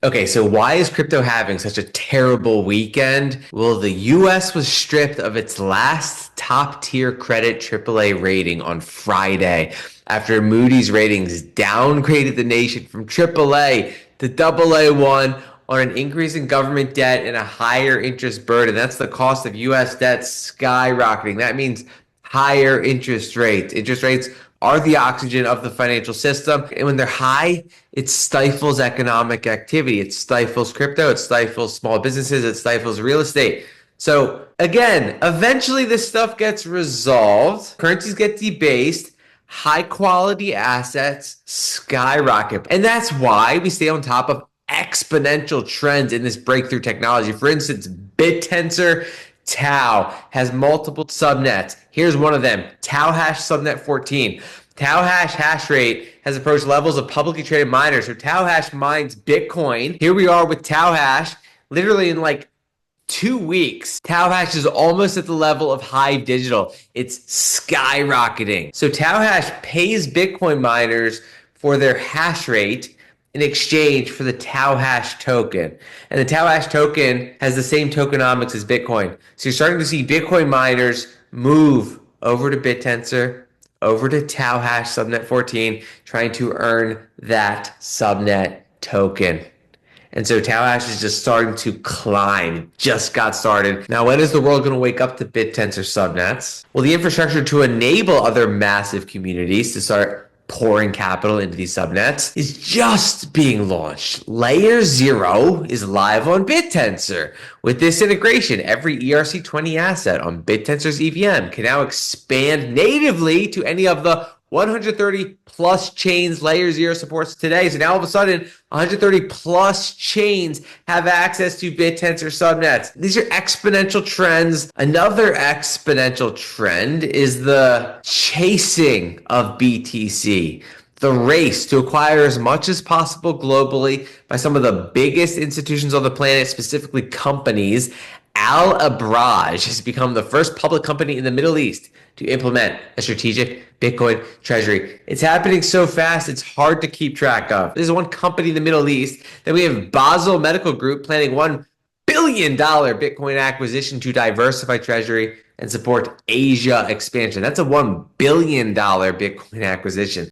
Okay, so why is crypto having such a terrible weekend? Well, the US was stripped of its last top tier credit AAA rating on Friday after Moody's Ratings downgraded the nation from AAA to AA1 on an increase in government debt and a higher interest burden. That's the cost of US debt skyrocketing. That means higher interest rates. Interest rates are the oxygen of the financial system. And when they're high, it stifles economic activity. It stifles crypto. It stifles small businesses. It stifles real estate. So again, eventually this stuff gets resolved. Currencies get debased. High quality assets skyrocket. And that's why we stay on top of exponential trends in this breakthrough technology. For instance, Bittensor Tau has multiple subnets. Here's one of them, Tau hash subnet 14. Tau hash rate has approached levels of publicly traded miners. So Tau hash mines Bitcoin. Here we are with Tau hash, literally in like 2 weeks. Tau hash is almost at the level of Hive Digital. It's skyrocketing. So Tau hash pays Bitcoin miners for their hash rate in exchange for the Tau hash token. And the Tau hash token has the same tokenomics as Bitcoin. So you're starting to see Bitcoin miners move over to Bittensor, over to Tau hash subnet 14, trying to earn that subnet token. And so Tau hash is just starting to climb. It just got started. Now, when is the world going to wake up to Bittensor subnets? Well, the infrastructure to enable other massive communities to start pouring capital into these subnets is just being launched. Layer 0 is live on Bittensor. With this integration, every ERC20 asset on Bittensor's EVM can now expand natively to any of the 130 plus chains Layer 0 supports today. So now all of a sudden, 130 plus chains have access to Bittensor subnets. These are exponential trends. Another exponential trend is the chasing of BTC. The race to acquire as much as possible globally by some of the biggest institutions on the planet, specifically companies. Al Abraj has become the first public company in the Middle East to implement a strategic Bitcoin treasury. It's happening so fast, it's hard to keep track of. There's one company in the Middle East. Then we have Basel Medical Group planning $1 billion Bitcoin acquisition to diversify treasury and support Asia expansion. That's a $1 billion Bitcoin acquisition.